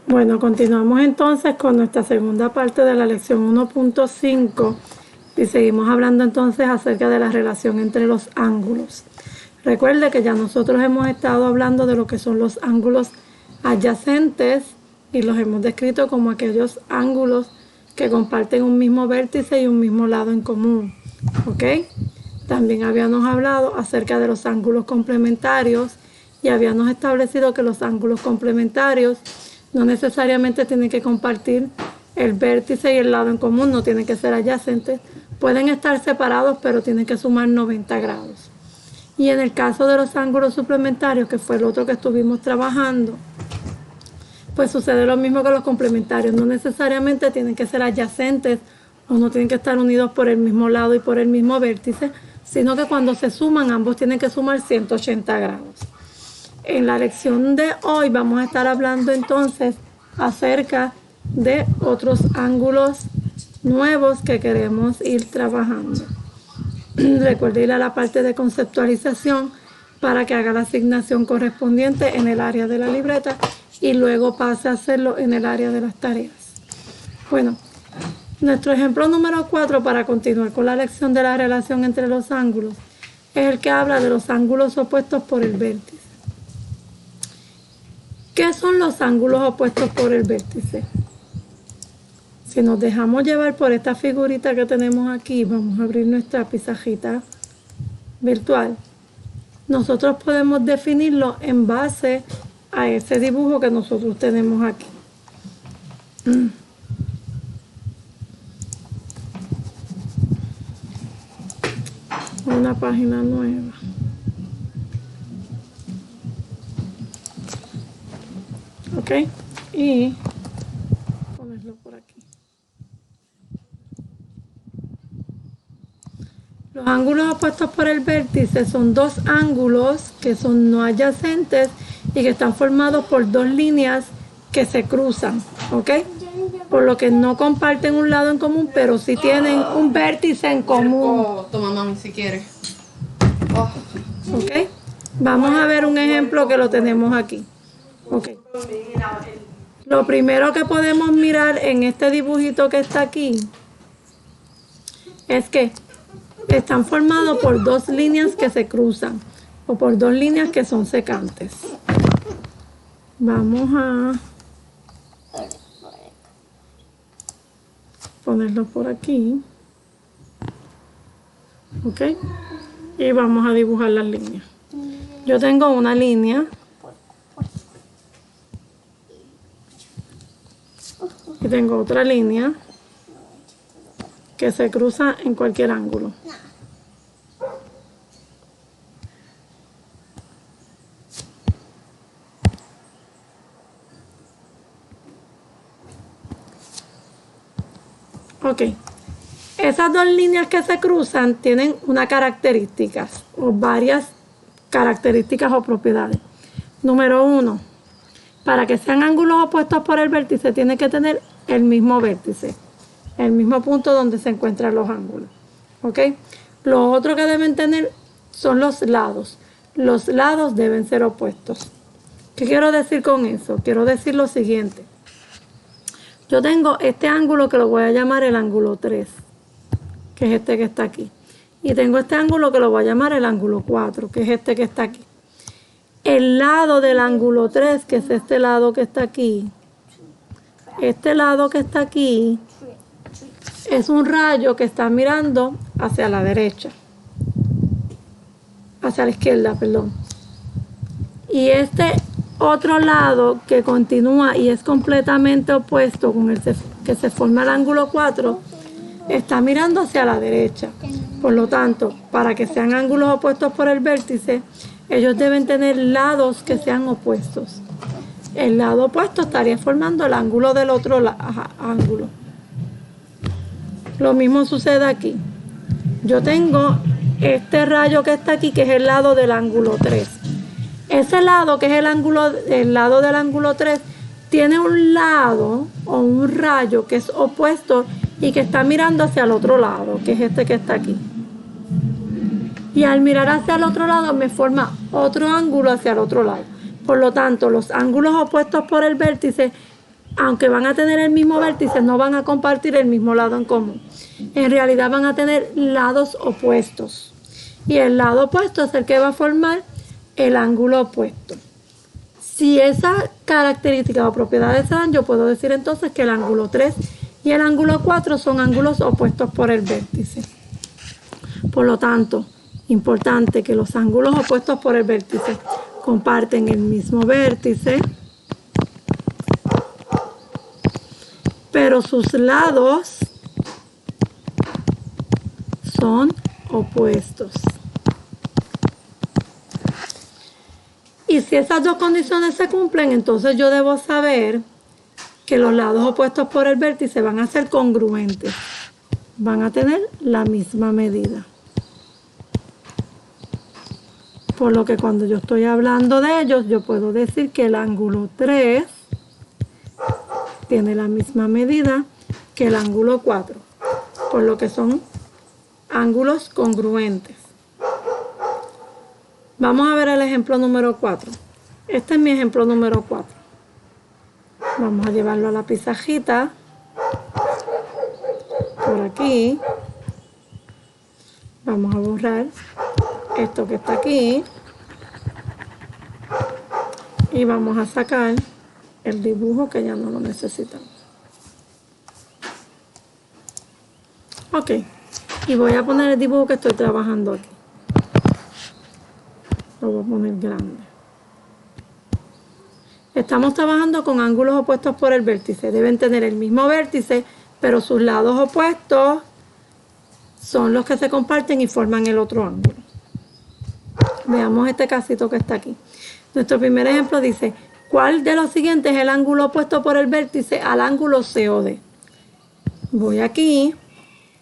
Bueno, continuamos entonces con nuestra segunda parte de la lección 1.5 y seguimos hablando entonces acerca de la relación entre los ángulos. Recuerde que ya nosotros hemos estado hablando de lo que son los ángulos adyacentes y los hemos descrito como aquellos ángulos que comparten un mismo vértice y un mismo lado en común. ¿Ok? También habíamos hablado acerca de los ángulos complementarios y habíamos establecido que los ángulos complementarios no necesariamente tienen que compartir el vértice y el lado en común, no tienen que ser adyacentes, pueden estar separados pero tienen que sumar 90 grados. Y en el caso de los ángulos suplementarios, que fue el otro que estuvimos trabajando, pues sucede lo mismo que los complementarios, no necesariamente tienen que ser adyacentes o no tienen que estar unidos por el mismo lado y por el mismo vértice, sino que cuando se suman ambos tienen que sumar 180 grados. En la lección de hoy vamos a estar hablando entonces acerca de otros ángulos nuevos que queremos ir trabajando. Recuerde ir a la parte de conceptualización para que haga la asignación correspondiente en el área de la libreta y luego pase a hacerlo en el área de las tareas. Bueno, nuestro ejemplo número 4 para continuar con la lección de la relación entre los ángulos es el que habla de los ángulos opuestos por el vértice. ¿Qué son los ángulos opuestos por el vértice? Si nos dejamos llevar por esta figurita que tenemos aquí, vamos a abrir nuestra pizarrita virtual. Nosotros podemos definirlo en base a ese dibujo que nosotros tenemos aquí. Una página nueva. Ok, y ponerlo por aquí. Los ángulos opuestos por el vértice son dos ángulos que son no adyacentes y que están formados por dos líneas que se cruzan, ¿ok? Por lo que no comparten un lado en común, pero sí tienen un vértice en común. Oh, toma mami si quieres. Oh. ¿Ok? Vamos a ver un ejemplo que lo tenemos aquí. Ok. Lo primero que podemos mirar en este dibujito que está aquí es que están formados por dos líneas que se cruzan o por dos líneas que son secantes. Vamos a ponerlo por aquí. Ok. Y vamos a dibujar las líneas. Yo tengo una línea. Y tengo otra línea que se cruza en cualquier ángulo. Ok. Esas dos líneas que se cruzan tienen unas características o varias características o propiedades. Número 1. Para que sean ángulos opuestos por el vértice, tiene que tener el mismo vértice, el mismo punto donde se encuentran los ángulos. ¿Ok? Lo otro que deben tener son los lados. Los lados deben ser opuestos. ¿Qué quiero decir con eso? Quiero decir lo siguiente. Yo tengo este ángulo que lo voy a llamar el ángulo 3, que es este que está aquí. Y tengo este ángulo que lo voy a llamar el ángulo 4, que es este que está aquí. El lado del ángulo 3, que es este lado que está aquí, este lado que está aquí, es un rayo que está mirando hacia la derecha, hacia la izquierda, perdón. Y este otro lado que continúa y es completamente opuesto con el que se forma el ángulo 4, está mirando hacia la derecha. Por lo tanto, para que sean ángulos opuestos por el vértice, ellos deben tener lados que sean opuestos. El lado opuesto estaría formando el ángulo del otro ángulo. Lo mismo sucede aquí. Yo tengo este rayo que está aquí, que es el lado del ángulo 3. Ese lado, que es el lado del ángulo 3, tiene un lado o un rayo que es opuesto y que está mirando hacia el otro lado, que es este que está aquí. Y al mirar hacia el otro lado me forma otro ángulo hacia el otro lado. Por lo tanto, los ángulos opuestos por el vértice aunque van a tener el mismo vértice, no van a compartir el mismo lado en común. En realidad van a tener lados opuestos. Y el lado opuesto es el que va a formar el ángulo opuesto. Si esa característica o propiedades se dan, yo puedo decir entonces que el ángulo 3 y el ángulo 4 son ángulos opuestos por el vértice. Por lo tanto, importante que los ángulos opuestos por el vértice comparten el mismo vértice, pero sus lados son opuestos. Y si esas dos condiciones se cumplen, entonces yo debo saber que los lados opuestos por el vértice van a ser congruentes. Van a tener la misma medida. Por lo que cuando yo estoy hablando de ellos, yo puedo decir que el ángulo 3 tiene la misma medida que el ángulo 4. Por lo que son ángulos congruentes. Vamos a ver el ejemplo número 4. Este es mi ejemplo número 4. Vamos a llevarlo a la pizarrita. Por aquí. Vamos a borrar esto que está aquí. Y vamos a sacar el dibujo que ya no lo necesitamos. Ok. Y voy a poner el dibujo que estoy trabajando aquí. Lo voy a poner grande. Estamos trabajando con ángulos opuestos por el vértice. Deben tener el mismo vértice, pero sus lados opuestos son los que se comparten y forman el otro ángulo. Veamos este casito que está aquí. Nuestro primer ejemplo dice, ¿cuál de los siguientes es el ángulo opuesto por el vértice al ángulo COD? Voy aquí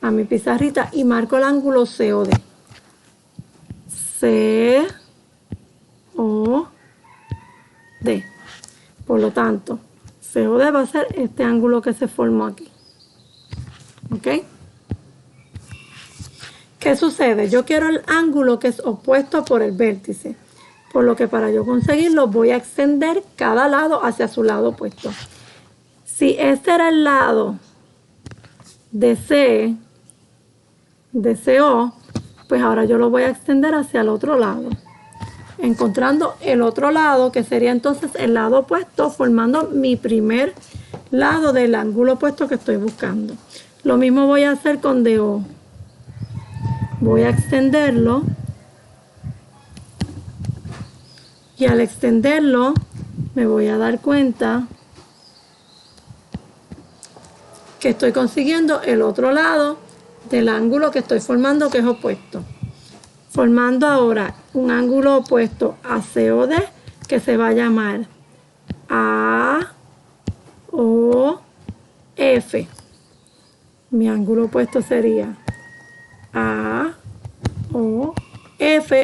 a mi pizarrita y marco el ángulo COD. COD. Por lo tanto, COD va a ser este ángulo que se formó aquí. ¿Ok? ¿Qué sucede? Yo quiero el ángulo que es opuesto por el vértice. Por lo que para yo conseguirlo voy a extender cada lado hacia su lado opuesto. Si este era el lado de CO, pues ahora yo lo voy a extender hacia el otro lado. Encontrando el otro lado, que sería entonces el lado opuesto, formando mi primer lado del ángulo opuesto que estoy buscando. Lo mismo voy a hacer con DO. Voy a extenderlo. Y al extenderlo, me voy a dar cuenta que estoy consiguiendo el otro lado del ángulo que estoy formando, que es opuesto. Formando ahora un ángulo opuesto a COD, que se va a llamar AOF. Mi ángulo opuesto sería AOF,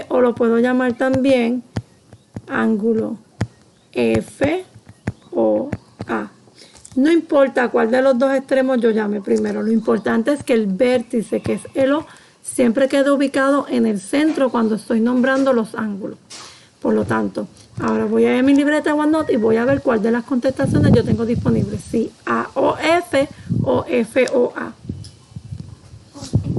o lo puedo llamar también ángulo FOA. No importa cuál de los dos extremos yo llame primero, lo importante es que el vértice, que es el O, siempre quede ubicado en el centro cuando estoy nombrando los ángulos. Por lo tanto, ahora voy a ir a mi libreta OneNote y voy a ver cuál de las contestaciones yo tengo disponibles, si AOF o FOA.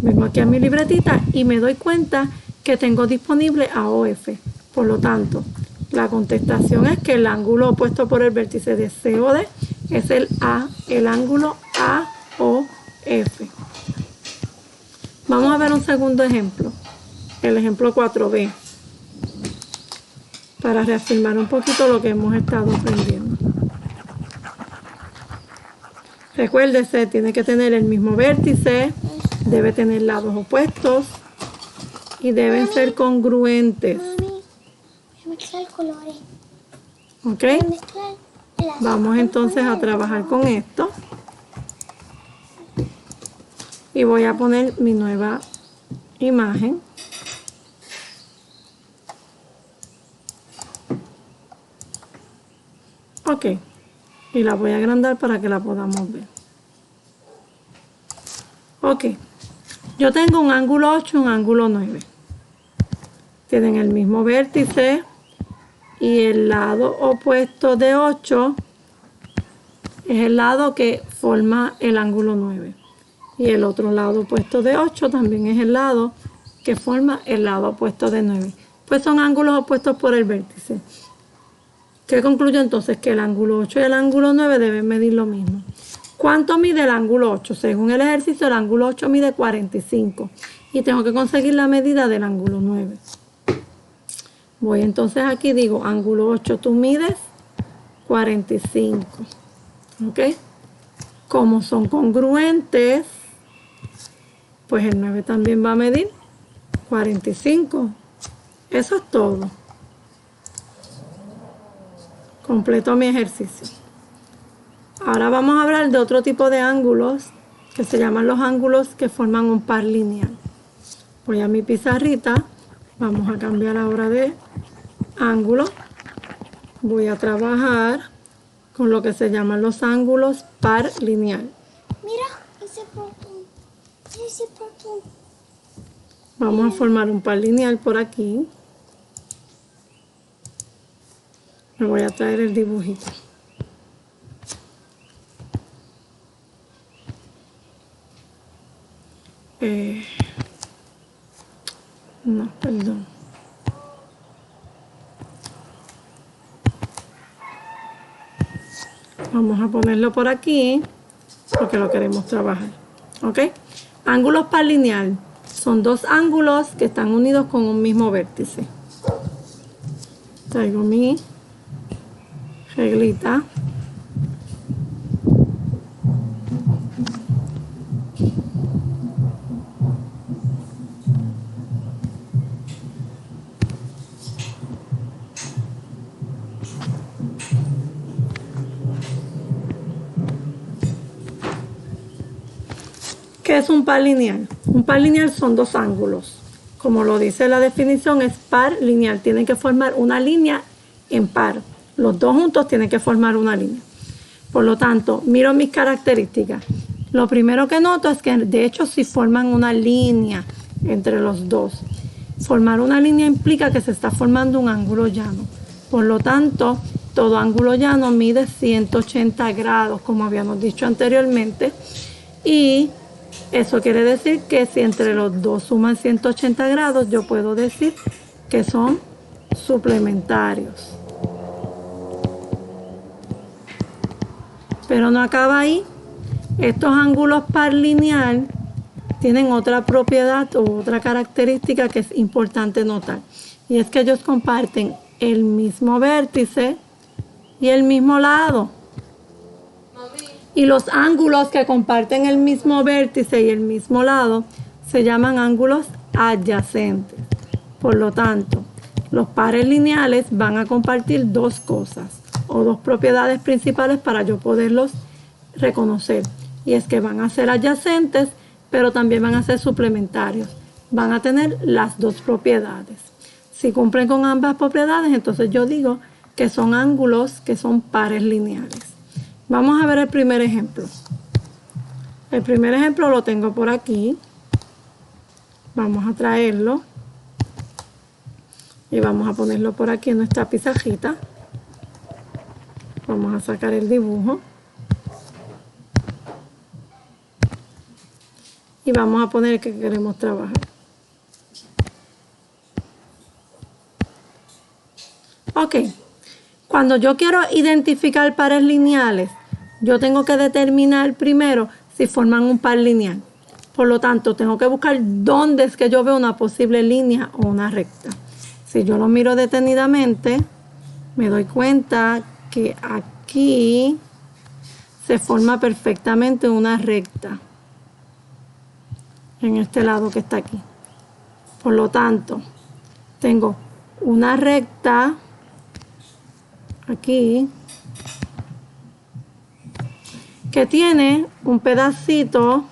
Vengo aquí a mi libretita y me doy cuenta que tengo disponible AOF. Por lo tanto, la contestación es que el ángulo opuesto por el vértice de COD es el ángulo AOF. Vamos a ver un segundo ejemplo, el ejemplo 4B, para reafirmar un poquito lo que hemos estado aprendiendo. Recuérdese, tiene que tener el mismo vértice, debe tener lados opuestos y deben ser congruentes. Mezclar colores. ¿Ok? Vamos entonces a trabajar con esto. Y voy a poner mi nueva imagen. Ok. Y la voy a agrandar para que la podamos ver. Ok. Yo tengo un ángulo 8 y un ángulo 9. Tienen el mismo vértice. Y el lado opuesto de 8 es el lado que forma el ángulo 9. Y el otro lado opuesto de 8 también es el lado que forma el lado opuesto de 9. Pues son ángulos opuestos por el vértice. ¿Qué concluyo entonces? Que el ángulo 8 y el ángulo 9 deben medir lo mismo. ¿Cuánto mide el ángulo 8? Según el ejercicio, el ángulo 8 mide 45. Y tengo que conseguir la medida del ángulo 9. Voy entonces aquí, digo, ángulo 8, tú mides 45. ¿Ok? Como son congruentes, pues el 9 también va a medir 45. Eso es todo. Completo mi ejercicio. Ahora vamos a hablar de otro tipo de ángulos que se llaman los ángulos que forman un par lineal. Voy a mi pizarrita. Vamos a cambiar ahora de ángulo. Voy a trabajar con lo que se llaman los ángulos par lineal. Mira, ese portón. Ese portón. Vamos a formar un par lineal por aquí. Me voy a traer el dibujito. No, perdón. Vamos a ponerlo por aquí porque lo queremos trabajar. ¿Ok? Ángulos par lineal son dos ángulos que están unidos con un mismo vértice. Traigo mi reglita. ¿Qué es un par lineal? Un par lineal son dos ángulos. Como lo dice la definición, es par lineal. Tienen que formar una línea en par. Los dos juntos tienen que formar una línea. Por lo tanto, miro mis características. Lo primero que noto es que de hecho si forman una línea entre los dos. Formar una línea implica que se está formando un ángulo llano. Por lo tanto, todo ángulo llano mide 180 grados, como habíamos dicho anteriormente. Y eso quiere decir que si entre los dos suman 180 grados, yo puedo decir que son suplementarios. Pero no acaba ahí. Estos ángulos par lineal tienen otra propiedad o otra característica que es importante notar. Y es que ellos comparten el mismo vértice y el mismo lado. Y los ángulos que comparten el mismo vértice y el mismo lado se llaman ángulos adyacentes. Por lo tanto, los pares lineales van a compartir dos cosas o dos propiedades principales para yo poderlos reconocer. Y es que van a ser adyacentes, pero también van a ser suplementarios. Van a tener las dos propiedades. Si cumplen con ambas propiedades, entonces yo digo que son ángulos que son pares lineales. Vamos a ver el primer ejemplo. El primer ejemplo lo tengo por aquí. Vamos a traerlo. Y vamos a ponerlo por aquí en nuestra pizarrita. Vamos a sacar el dibujo. Y vamos a poner que queremos trabajar. Ok. Cuando yo quiero identificar pares lineales, yo tengo que determinar primero si forman un par lineal. Por lo tanto, tengo que buscar dónde es que yo veo una posible línea o una recta. Si yo lo miro detenidamente, me doy cuenta que aquí se forma perfectamente una recta. En este lado que está aquí. Por lo tanto, tengo una recta aquí que tiene un pedacito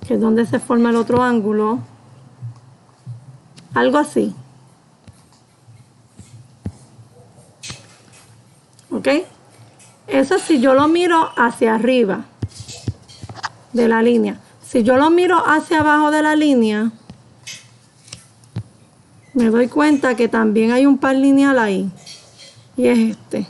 que es donde se forma el otro ángulo, algo así. ¿Ok? Eso si yo lo miro hacia arriba de la línea. Si yo lo miro hacia abajo de la línea, me doy cuenta que también hay un par lineal ahí. Y es este.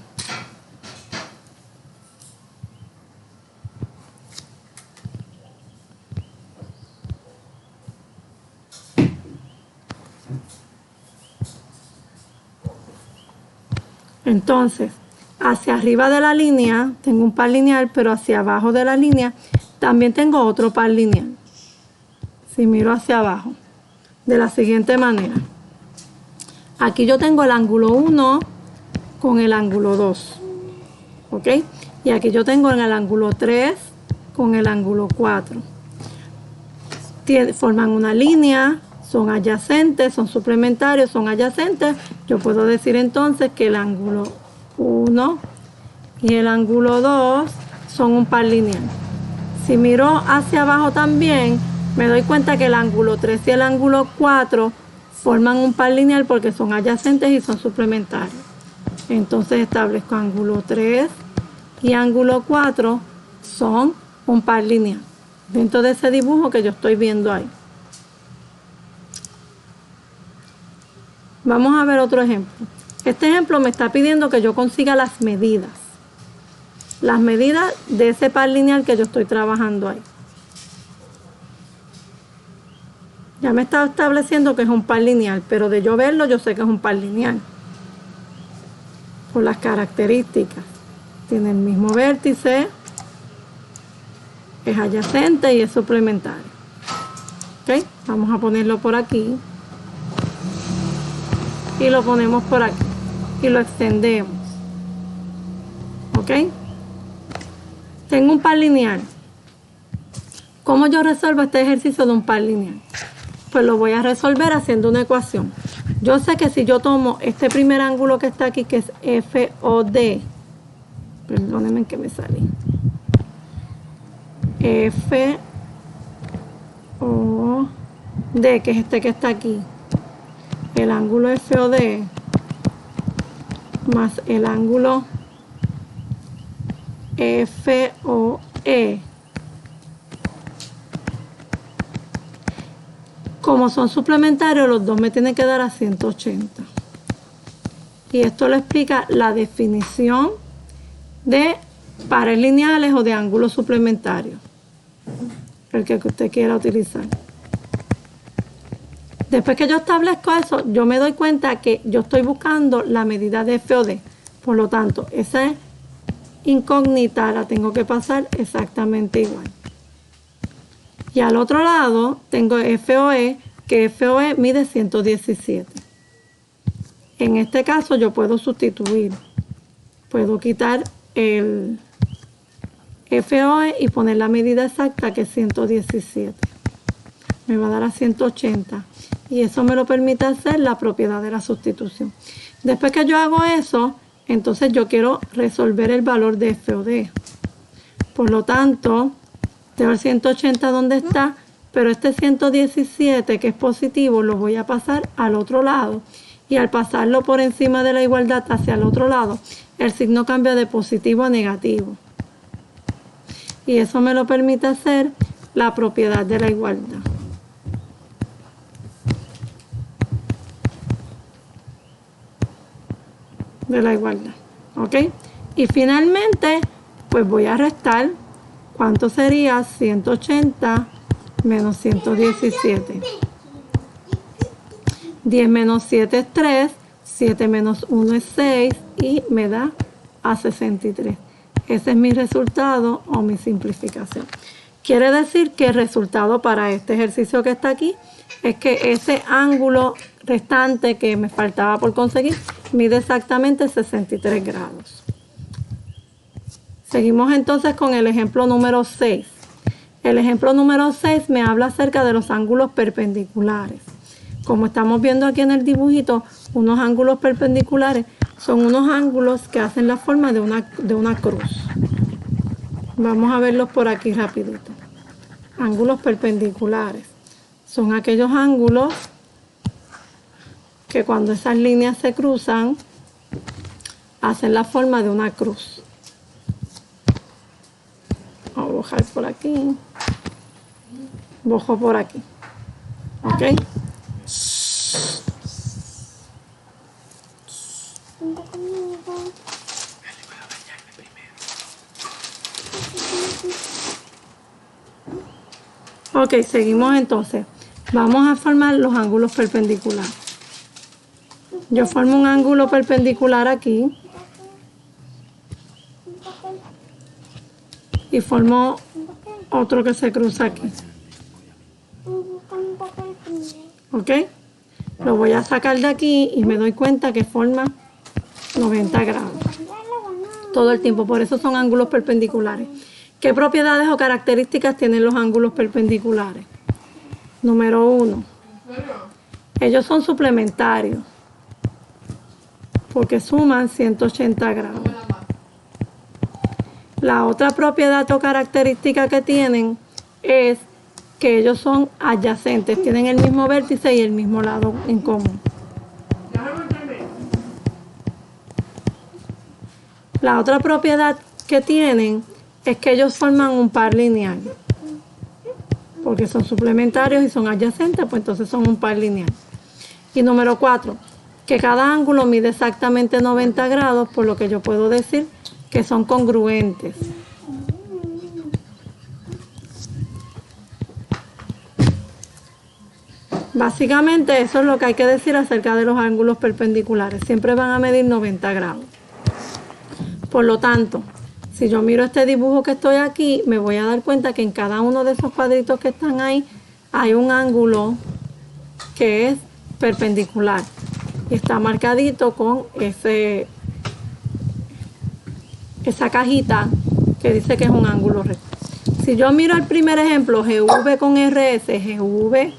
Entonces, hacia arriba de la línea tengo un par lineal, pero hacia abajo de la línea también tengo otro par lineal. Si miro hacia abajo, de la siguiente manera. Aquí yo tengo el ángulo 1 con el ángulo 2. ¿Ok? Y aquí yo tengo en el ángulo 3 con el ángulo 4. Forman una línea, son adyacentes, son suplementarios, son adyacentes. Yo puedo decir entonces que el ángulo 1 y el ángulo 2 son un par lineal. Si miro hacia abajo también, me doy cuenta que el ángulo 3 y el ángulo 4 forman un par lineal porque son adyacentes y son suplementarios. Entonces establezco ángulo 3 y ángulo 4 son un par lineal dentro de ese dibujo que yo estoy viendo ahí. Vamos a ver otro ejemplo. Este ejemplo me está pidiendo que yo consiga las medidas. Las medidas de ese par lineal que yo estoy trabajando ahí. Ya me está estableciendo que es un par lineal, pero de yo verlo yo sé que es un par lineal. Por las características. Tiene el mismo vértice, es adyacente y es suplementario. ¿Ok? Vamos a ponerlo por aquí. Y lo ponemos por aquí. Y lo extendemos. ¿Ok? Tengo un par lineal. ¿Cómo yo resuelvo este ejercicio de un par lineal? Pues lo voy a resolver haciendo una ecuación. Yo sé que si yo tomo este primer ángulo que está aquí, que es FOD, perdónenme que me salí, FOD, que es este que está aquí, el ángulo FOD más el ángulo FOE, como son suplementarios, los dos me tienen que dar a 180. Y esto lo explica la definición de pares lineales o de ángulos suplementarios, el que usted quiera utilizar. Después que yo establezco eso, yo me doy cuenta que yo estoy buscando la medida de FOD. Por lo tanto, esa incógnita la tengo que pasar exactamente igual. Y al otro lado tengo FOE, que FOE mide 117. En este caso yo puedo sustituir. Puedo quitar el FOE y poner la medida exacta, que es 117. Me va a dar a 180. Y eso me lo permite hacer la propiedad de la sustitución. Después que yo hago eso, entonces yo quiero resolver el valor de FOD. Por lo tanto, tengo el 180 donde está, pero este 117, que es positivo, lo voy a pasar al otro lado. Y al pasarlo por encima de la igualdad hacia el otro lado, el signo cambia de positivo a negativo. Y eso me lo permite hacer la propiedad de la igualdad. De la igualdad. ¿Ok? Y finalmente, pues voy a restar. ¿Cuánto sería 180 menos 117? 10 menos 7 es 3, 7 menos 1 es 6 y me da a 63. Ese es mi resultado o mi simplificación. Quiere decir que el resultado para este ejercicio que está aquí es que ese ángulo restante que me faltaba por conseguir mide exactamente 63 grados. Seguimos entonces con el ejemplo número 6. El ejemplo número 6 me habla acerca de los ángulos perpendiculares. Como estamos viendo aquí en el dibujito, unos ángulos perpendiculares son unos ángulos que hacen la forma de una cruz. Vamos a verlos por aquí rapidito. Ángulos perpendiculares son aquellos ángulos que cuando esas líneas se cruzan, hacen la forma de una cruz. Vamos a bojar por aquí. Bojo por aquí. ¿Ok? Ok, seguimos entonces. Vamos a formar los ángulos perpendiculares. Yo formo un ángulo perpendicular aquí. un papel, y formo un papel. otro que se cruza aquí. Un papel primero. ¿Ok? Lo voy a sacar de aquí y me doy cuenta que forma 90 grados todo el tiempo. Por eso son ángulos perpendiculares. ¿Qué propiedades o características tienen los ángulos perpendiculares? Número 1. Ellos son suplementarios porque suman 180 grados. La otra propiedad o característica que tienen es que ellos son adyacentes, tienen el mismo vértice y el mismo lado en común. La otra propiedad que tienen es que ellos forman un par lineal. Porque son suplementarios y son adyacentes, pues entonces son un par lineal. Y número 4, que cada ángulo mide exactamente 90 grados, por lo que yo puedo decir que son congruentes. Básicamente eso es lo que hay que decir acerca de los ángulos perpendiculares. Siempre van a medir 90 grados. Por lo tanto, si yo miro este dibujo que estoy aquí, me voy a dar cuenta que en cada uno de esos cuadritos que están ahí hay un ángulo que es perpendicular. Y está marcadito con esa cajita que dice que es un ángulo recto. Si yo miro el primer ejemplo, GV con RS, GV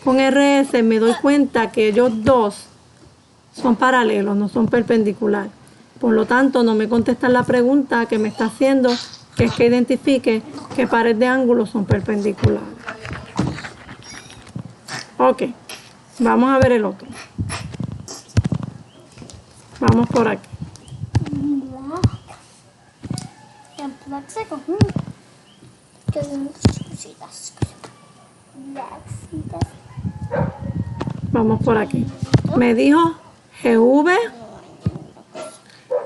con RS, me doy cuenta que ellos dos son paralelos, no son perpendiculares. Por lo tanto, no me contestan la pregunta que me está haciendo, que es que identifique qué pares de ángulos son perpendiculares. Ok, vamos a ver el otro. Vamos por aquí. En plástico. Que son muchas cositas. Vamos por aquí. Me dijo GV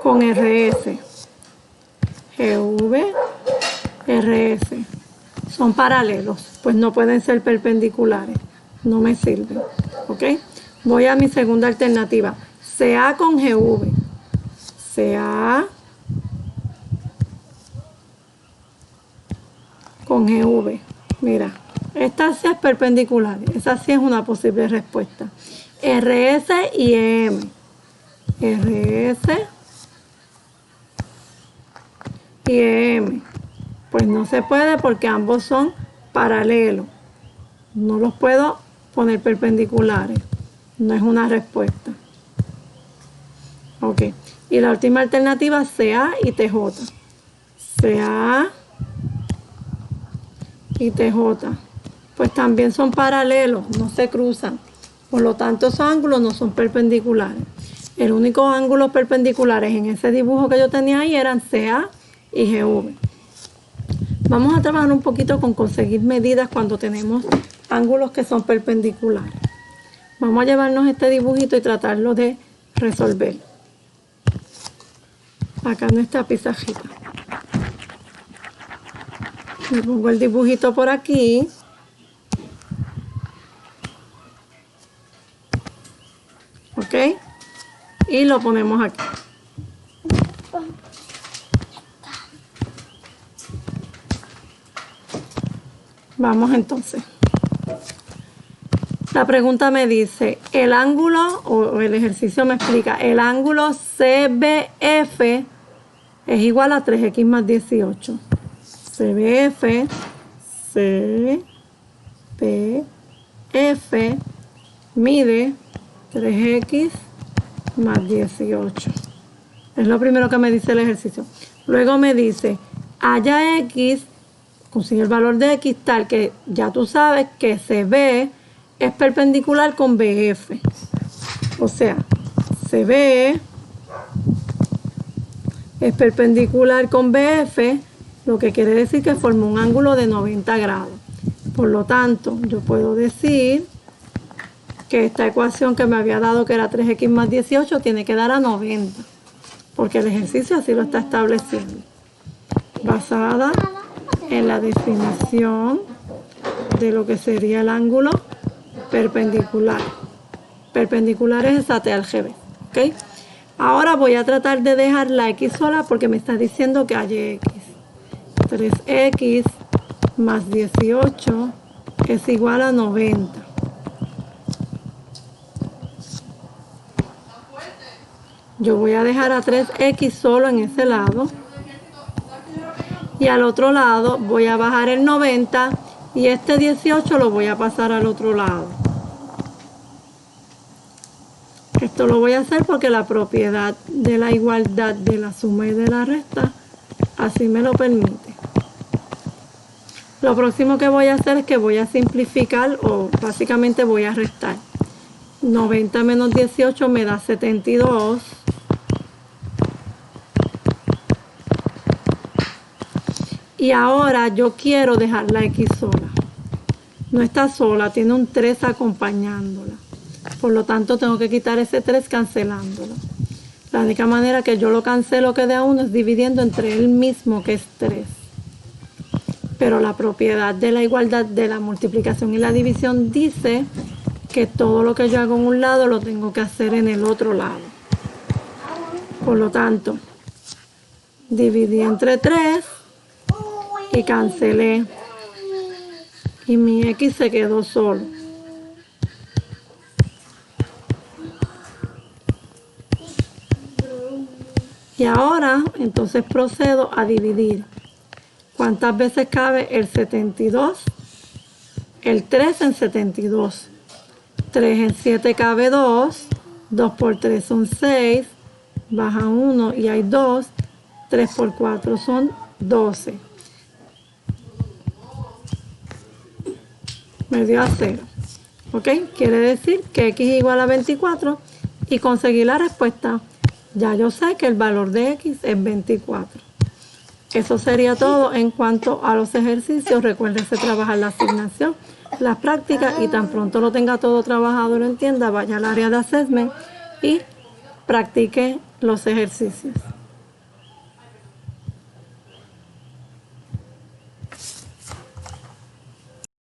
con RS. GV, RS. Son paralelos, pues no pueden ser perpendiculares. No me sirven. ¿Ok? Voy a mi segunda alternativa. CA con GV. CA con GV. Mira, esta sí es perpendicular. Esa sí es una posible respuesta. RS y EM. RS y EM. Pues no se puede porque ambos son paralelos. No los puedo poner perpendiculares. No es una respuesta. Ok. Y la última alternativa, CA y TJ. CA y TJ. Pues también son paralelos, no se cruzan. Por lo tanto, esos ángulos no son perpendiculares. El único ángulo perpendiculares en ese dibujo que yo tenía ahí eran CA y GV. Vamos a trabajar un poquito con conseguir medidas cuando tenemos ángulos que son perpendiculares. Vamos a llevarnos este dibujito y tratarlo de resolver. Acá en esta pizarrita. Le pongo el dibujito por aquí. ¿Ok? Y lo ponemos aquí. Vamos entonces. La pregunta me dice, el ángulo, o el ejercicio me explica, el ángulo CBF es igual a 3x más 18. CBF, CBF mide 3x más 18. Es lo primero que me dice el ejercicio. Luego me dice, haya x, consigue el valor de x tal que ya tú sabes que CB es perpendicular con BF. O sea, CB es perpendicular con BF, lo que quiere decir que forma un ángulo de 90 grados. Por lo tanto, yo puedo decir que esta ecuación que me había dado, que era 3x más 18, tiene que dar a 90, porque el ejercicio así lo está estableciendo, basada en la definición de lo que sería el ángulo perpendicular. Perpendicular es esa T al GB. ¿Ok? Ahora voy a tratar de dejar la X sola porque me está diciendo que hay X. 3X más 18 es igual a 90. Yo voy a dejar a 3X solo en ese lado. Y al otro lado voy a bajar el 90 y este 18 lo voy a pasar al otro lado. Esto lo voy a hacer porque la propiedad de la igualdad de la suma y de la resta así me lo permite. Lo próximo que voy a hacer es que voy a simplificar o básicamente voy a restar. 90 menos 18 me da 72. Y ahora yo quiero dejar la X sola. No está sola, tiene un 3 acompañándola. Por lo tanto, tengo que quitar ese 3 cancelándolo. La única manera que yo lo cancelo que da 1 es dividiendo entre él mismo, que es 3. Pero la propiedad de la igualdad de la multiplicación y la división dice que todo lo que yo hago en un lado lo tengo que hacer en el otro lado. Por lo tanto, dividí entre 3 y cancelé. Y mi X se quedó solo. Y ahora, entonces procedo a dividir. ¿Cuántas veces cabe el 72? El 3 en 72. 3 en 7 cabe 2. 2 por 3 son 6. Baja 1 y hay 2. 3 por 4 son 12. Me dio a 0. ¿Ok? Quiere decir que X es igual a 24 y conseguí la respuesta. Ya yo sé que el valor de X es 24. Eso sería todo en cuanto a los ejercicios. Recuérdense trabajar la asignación, las prácticas y tan pronto lo tenga todo trabajado y lo entienda, vaya al área de assessment y practique los ejercicios.